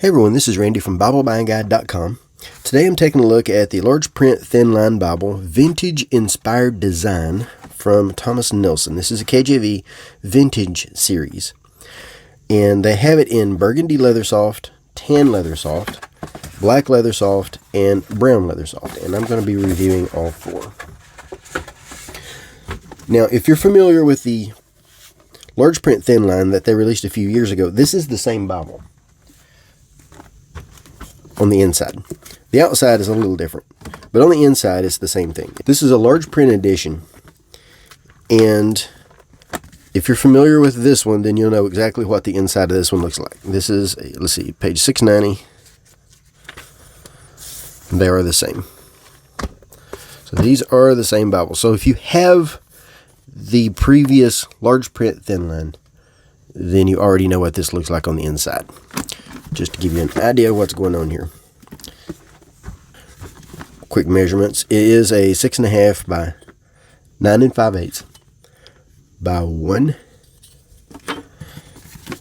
Hey everyone, this is Randy from BibleBuyingGuide.com. Today I'm taking a look at the large print Thinline Bible Vintage Inspired Design from Thomas Nelson. This is a KJV Vintage series. And they have it in burgundy leather soft, tan leather soft, black leather soft, and brown leather soft. And I'm going to be reviewing all four. Now, if you're familiar with the large print Thinline that they released a few years ago, this is the same Bible on the inside. The outside is a little different, but on the inside it's the same thing. This is a large print edition, and if you're familiar with this one, then you'll know exactly what the inside of this one looks like. This is, let's see, page 690. They are the same. So these are the same Bible. So if you have the previous large print Thinline, then you already know what this looks like on the inside. Just to give you an idea of what's going on here. Quick measurements. It is a 6.5 by 9 5/8 by 1.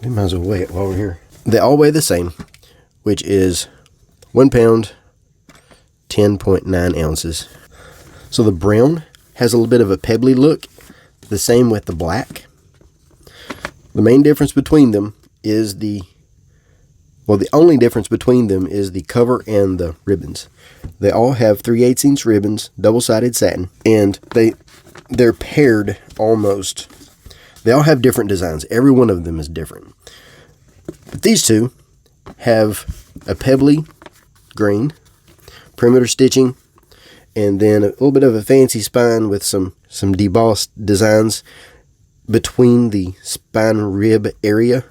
We might as well weigh it while we're here. They all weigh the same, which is 1 pound, 10.9 ounces. So the brown has a little bit of a pebbly look, the same with the black. The main difference between them is the only difference between them is the cover and the ribbons. They all have 3/8" ribbons, double-sided satin, and they're paired almost. They all have different designs. Every one of them is different. But these two have a pebbly green, perimeter stitching, and then a little bit of a fancy spine with some debossed designs between the spine rib area.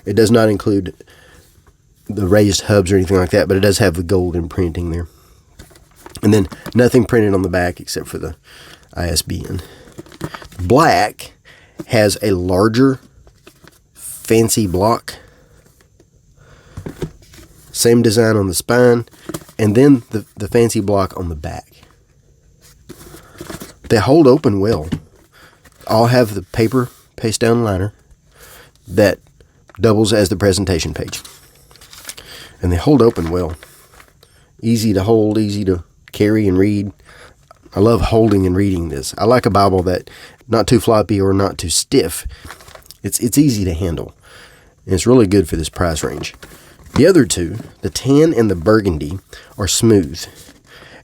It does not include the raised hubs or anything like that, but it does have the gold imprinting there. And then nothing printed on the back except for the ISBN. Black has a larger fancy block. Same design on the spine, and then the fancy block on the back. They hold open well. All have the paper paste down liner that doubles as the presentation page. And they hold open well. Easy to hold, easy to carry and read. I love holding and reading this. I like a Bible that not too floppy or not too stiff. It's easy to handle. And it's really good for this price range. The other two, the tan and the burgundy, are smooth.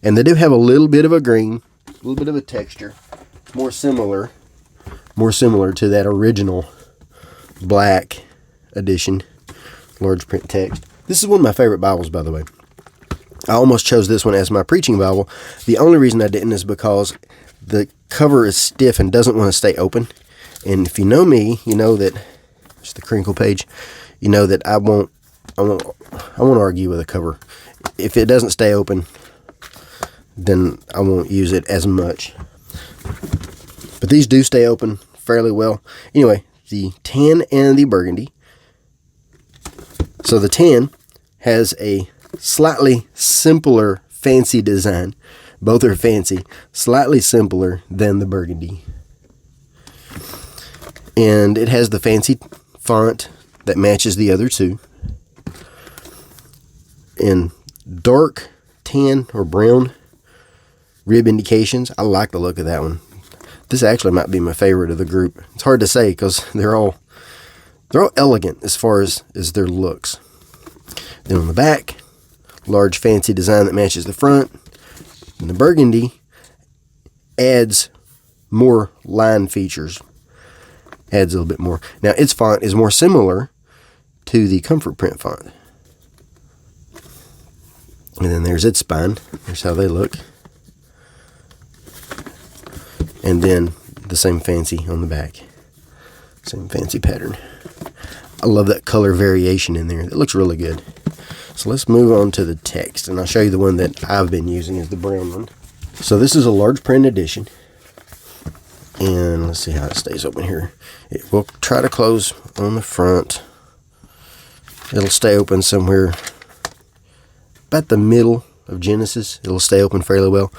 And they do have a little bit of a green, a little bit of a texture. More similar to that original black edition, large print text. This is one of my favorite Bibles, by the way. I almost chose this one as my preaching Bible. The only reason I didn't is because the cover is stiff and doesn't want to stay open. And if you know me, you know that, it's the crinkle page, you know that I won't argue with a cover. If it doesn't stay open, then I won't use it as much. But these do stay open fairly well. Anyway, the tan and the burgundy. So the tan has a slightly simpler fancy design. Both are fancy, slightly simpler than the burgundy. And it has the fancy font that matches the other two. And dark tan or brown rib indications. I like the look of that one. This actually might be my favorite of the group. It's hard to say because they're all elegant as far as their looks. Then on the back, large fancy design that matches the front. And the burgundy adds more line features. Adds a little bit more. Now its font is more similar to the Comfort Print font. And then there's its spine. There's how they look. And then the same fancy on the back. Same fancy pattern. I love that color variation in there. It looks really good. So let's move on to the text. And I'll show you the one that I've been using is the brown one. So this is a large print edition. And let's see how it stays open here. It will try to close on the front. It'll stay open somewhere about the middle of Genesis. It'll stay open fairly well.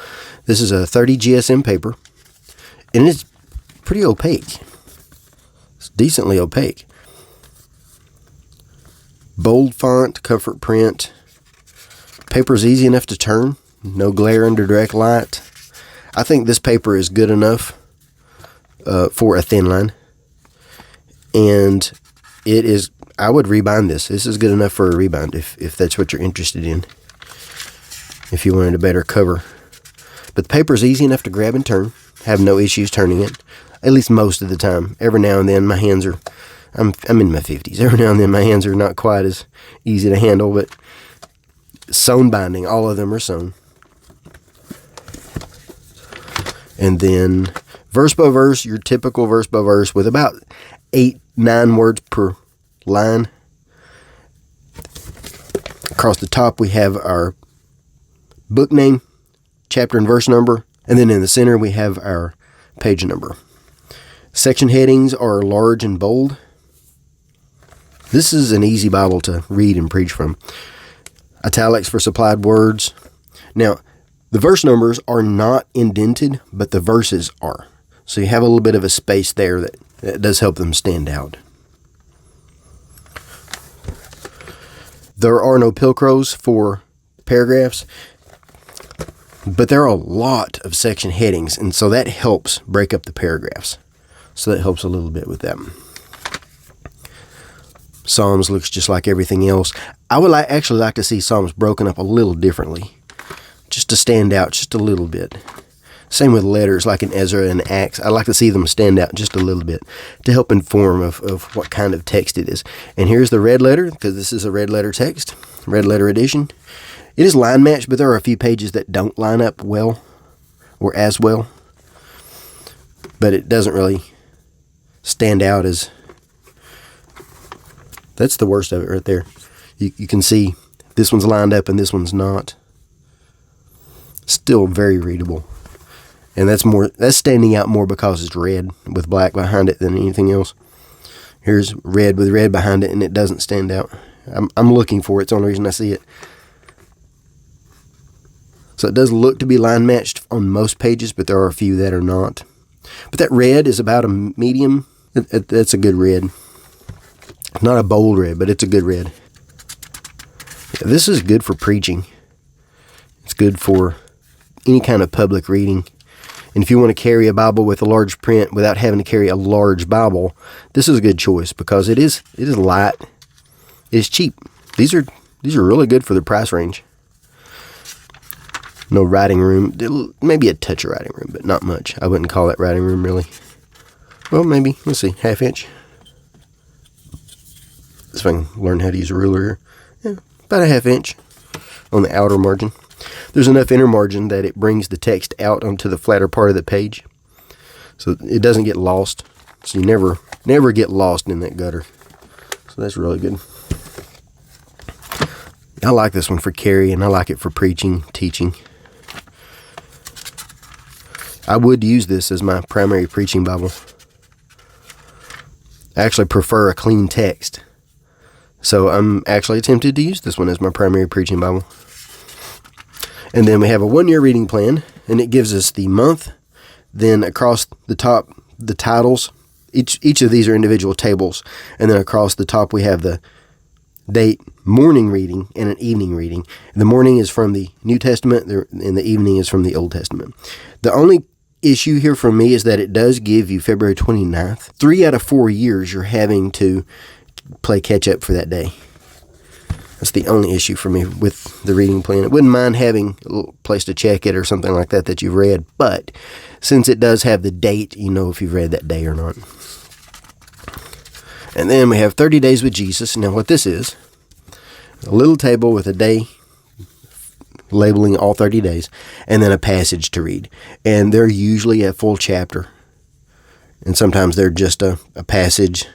This is a 30 GSM paper. And it's pretty opaque. It's decently opaque. Bold font, comfort print. Paper's easy enough to turn. No glare under direct light. I think this paper is good enough for a Thinline. And it is, I would rebind this. This is good enough for a rebind if that's what you're interested in. If you wanted a better cover. But the paper is easy enough to grab and turn. Have no issues turning it. At least most of the time. Every now and then my hands are, I'm in my 50s. Every now and then my hands are not quite as easy to handle, but sewn binding, all of them are sewn. And then verse by verse, your typical verse by verse with about 8-9 words per line. Across the top we have our book name, chapter and verse number, and then in the center we have our page number. Section headings are large and bold. This is an easy Bible to read and preach from. Italics for supplied words. Now, the verse numbers are not indented, but the verses are. So you have a little bit of a space there that does help them stand out. There are no pilcrows for paragraphs, but there are a lot of section headings, and so that helps break up the paragraphs. So that helps a little bit with that. Psalms looks just like everything else. I would actually like to see Psalms broken up a little differently, just to stand out just a little bit. Same with letters like in Ezra and Acts. I'd like to see them stand out just a little bit to help inform of what kind of text it is. And here's the red letter, because this is a red letter text, red letter edition. It is line matched, but there are a few pages that don't line up well or as well. But it doesn't really stand out as... That's the worst of it right there. You can see this one's lined up and this one's not. Still very readable. And that's standing out more because it's red with black behind it than anything else. Here's red with red behind it and it doesn't stand out. I'm looking for it. It's the only reason I see it. So it does look to be line matched on most pages, but there are a few that are not. But that red is about a medium. That's a good red. Not a bold red, but it's a good red. Yeah, this is good for preaching. It's good for any kind of public reading. And if you want to carry a Bible with a large print without having to carry a large Bible, this is a good choice because it is light. It's cheap. These are really good for the price range. No writing room. Maybe a touch of writing room, but not much. I wouldn't call that writing room, really. Well, maybe. Let's see. 1/2 inch. If I can learn how to use a ruler here. Yeah, about 1/2 inch on the outer margin. There's enough inner margin that it brings the text out onto the flatter part of the page. So it doesn't get lost. So you never get lost in that gutter. So that's really good. I like this one for carrying. I like it for preaching, teaching. I would use this as my primary preaching Bible. I actually prefer a clean text. So I'm actually tempted to use this one as my primary preaching Bible. And then we have a 1-year reading plan, and it gives us the month. Then across the top, the titles. Each of these are individual tables. And then across the top, we have the date, morning reading, and an evening reading. The morning is from the New Testament, and the evening is from the Old Testament. The only issue here for me is that it does give you February 29th. 3 out of 4 years, you're having to play catch up for that day. That's the only issue for me with the reading plan. I wouldn't mind having a little place to check it or something like that you've read, but since it does have the date, you know if you've read that day or not. And then we have 30 Days with Jesus. Now what this is, a little table with a day labeling all 30 days, and then a passage to read. And they're usually a full chapter, and sometimes they're just a passage,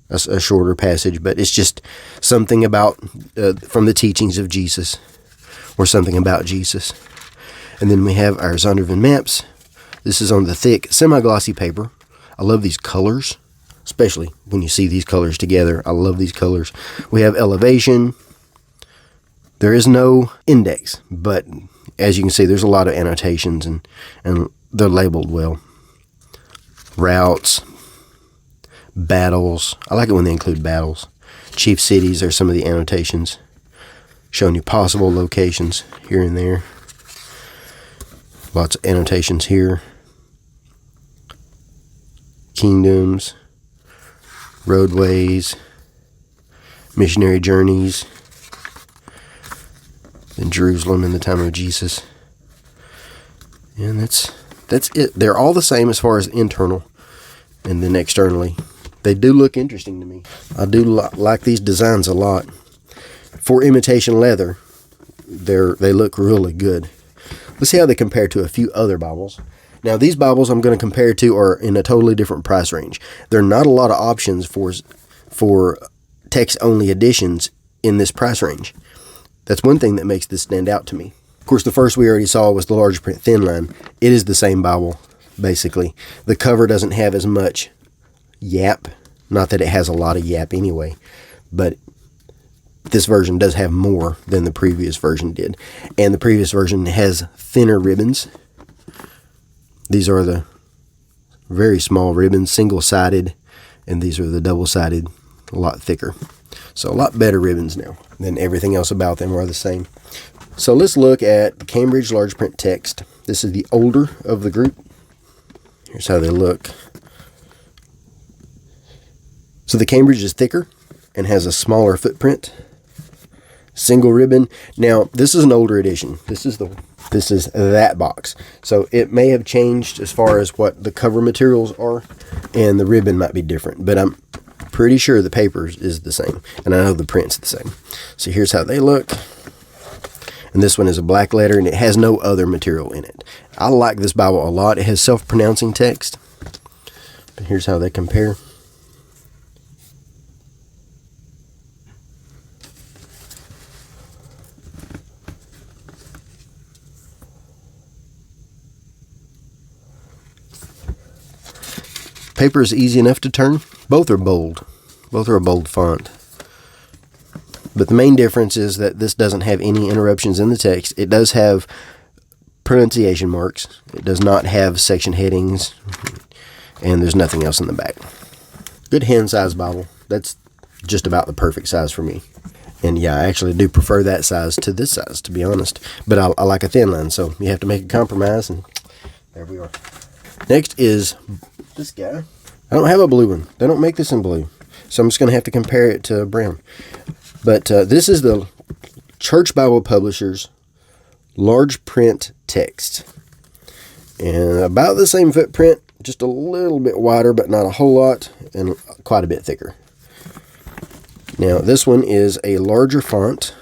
a shorter passage, but it's just something about from the teachings of Jesus or something about Jesus. And then we have our Zondervan maps. This is on the thick semi-glossy paper. I love these colors, especially when you see these colors together. I love these colors. We have elevation. There is no index, but as you can see, there's a lot of annotations and they're labeled well. Routes, battles. I like it when they include battles. chief cities are some of the annotations showing you possible locations here and there. Lots of annotations here. Kingdoms, roadways, missionary journeys, in Jerusalem in the time of Jesus. And that's it. They're all the same as far as internal, and then externally. They do look interesting to me. I do like these designs a lot. For imitation leather, they look really good. Let's see how they compare to a few other Bibles. Now, these Bibles I'm going to compare to are in a totally different price range. There are not a lot of options for text-only editions in this price range. That's one thing that makes this stand out to me. Of course, the first we already saw was the large print Thinline. It is the same Bible, basically. The cover doesn't have as much yap. Not that it has a lot of yap anyway, but this version does have more than the previous version did. And the previous version has thinner ribbons. These are the very small ribbons, single-sided, and these are the double-sided, a lot thicker. So a lot better ribbons now than everything else about them are the same. So let's look at the Cambridge large print text. This is the older of the group. Here's how they look. So the Cambridge is thicker and has a smaller footprint. Single ribbon. Now, this is an older edition. This is that box. So it may have changed as far as what the cover materials are, and the ribbon might be different, but I'm pretty sure the paper is the same, and I know the print's the same. So here's how they look. And this one is a black letter, and it has no other material in it. I like this Bible a lot. It has self-pronouncing text. But here's how they compare. Paper is easy enough to turn. Both are bold. Both are a bold font. But the main difference is that this doesn't have any interruptions in the text. It does have pronunciation marks. It does not have section headings. And there's nothing else in the back. Good hand-size Bible. That's just about the perfect size for me. And yeah, I actually do prefer that size to this size, to be honest. But I like a Thinline, so you have to make a compromise, and there we are. Next is this guy. I don't have a blue one. They don't make this in blue. So I'm just going to have to compare it to brown. But this is the Church Bible Publishers large print text. And about the same footprint, just a little bit wider, but not a whole lot, and quite a bit thicker. Now, this one is a larger font.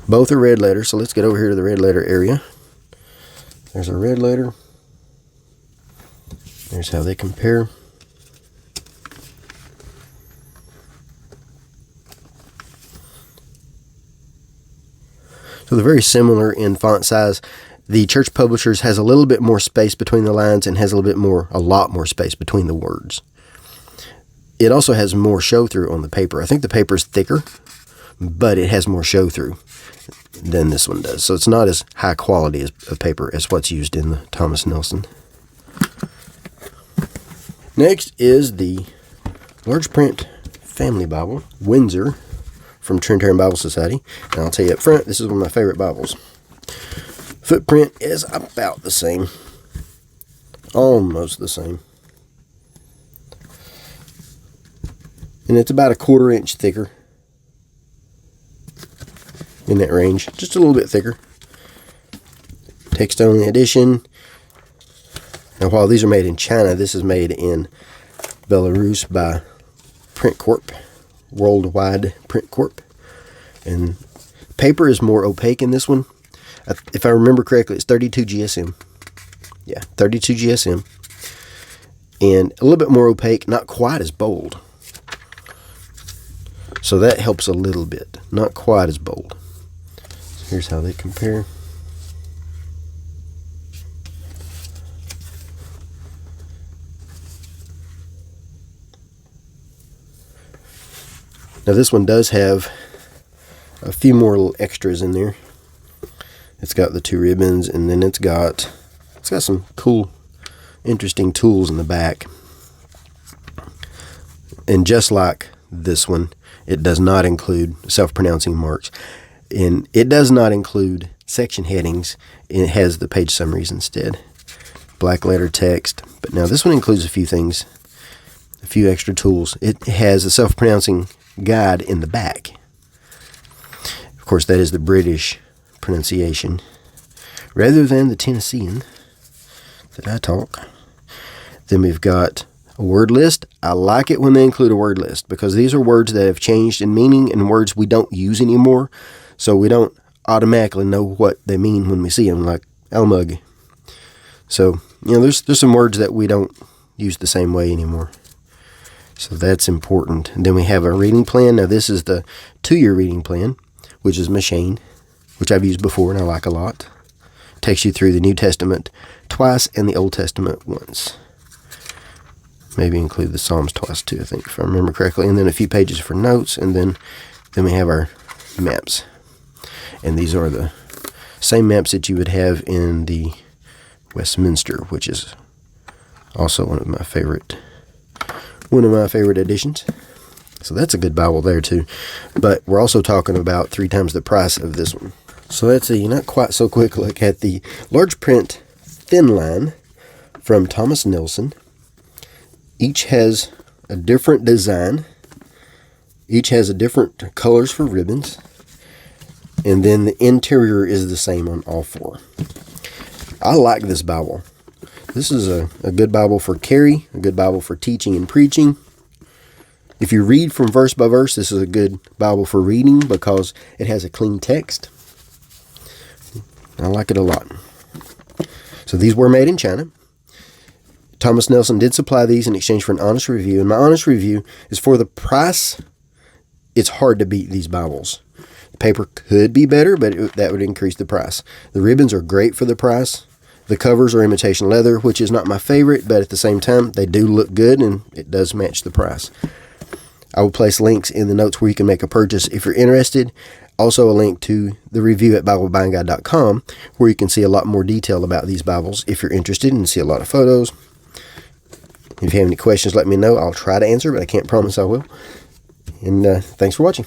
Both are red letters, so let's get over here to the red letter area. There's a red letter. There's how they compare. So they're very similar in font size. The Church Publishers has a little bit more space between the lines and has a lot more space between the words. It also has more show-through on the paper. I think the paper is thicker, but it has more show-through than this one does. So it's not as high quality as a paper as what's used in the Thomas Nelson. Next is the large print Family Bible, Windsor, from Trinitarian Bible Society. And I'll tell you up front, this is one of my favorite Bibles. Footprint is about the same. Almost the same. And it's about a 1/4 inch thicker. In that range. Just a little bit thicker. Text only edition. Now, while these are made in China, this is made in Belarus by Print Corp. Worldwide Print Corp. And paper is more opaque in this one. If I remember correctly, it's 32 GSM. Yeah, 32 GSM. And a little bit more opaque, not quite as bold. So that helps a little bit. Not quite as bold. So here's how they compare. Now this one does have a few more little extras in there. It's got the 2 ribbons, and then it's got It's got some cool, interesting tools in the back. And just like this one, it does not include self-pronouncing marks. And it does not include section headings. It has the page summaries instead. Black letter text. But now this one includes a few things, a few extra tools. It has a self-pronouncing guide in the back. Of course, that is the British pronunciation rather than the Tennessean that I talk. Then we've got a word list. I like it when they include a word list because these are words that have changed in meaning and words we don't use anymore. So we don't automatically know what they mean when we see them, like almug. So, there's some words that we don't use the same way anymore. So that's important. And then we have a reading plan. Now this is the 2-year reading plan, which is Machine, which I've used before and I like a lot. Takes you through the New Testament twice and the Old Testament once. Maybe include the Psalms twice too, I think, if I remember correctly. And then a few pages for notes, and then we have our maps. And these are the same maps that you would have in the Westminster, which is also one of my favorite editions. So that's a good Bible there too. But we're also talking about 3 times the price of this one. So that's a not quite so quick look at the large print Thinline from Thomas Nelson. Each has a different design. Each has a different colors for ribbons. And then the interior is the same on all 4. I like this Bible. This is a good Bible for carry, a good Bible for teaching and preaching. If you read from verse by verse, this is a good Bible for reading because it has a clean text. I like it a lot. So these were made in China. Thomas Nelson did supply these in exchange for an honest review. And my honest review is for the price. It's hard to beat these Bibles. The paper could be better, but that would increase the price. The ribbons are great for the price. The covers are imitation leather, which is not my favorite, but at the same time, they do look good and it does match the price. I will place links in the notes where you can make a purchase if you're interested. Also a link to the review at BibleBuyingGuide.com where you can see a lot more detail about these Bibles if you're interested and see a lot of photos. If you have any questions, let me know. I'll try to answer, but I can't promise I will. And thanks for watching.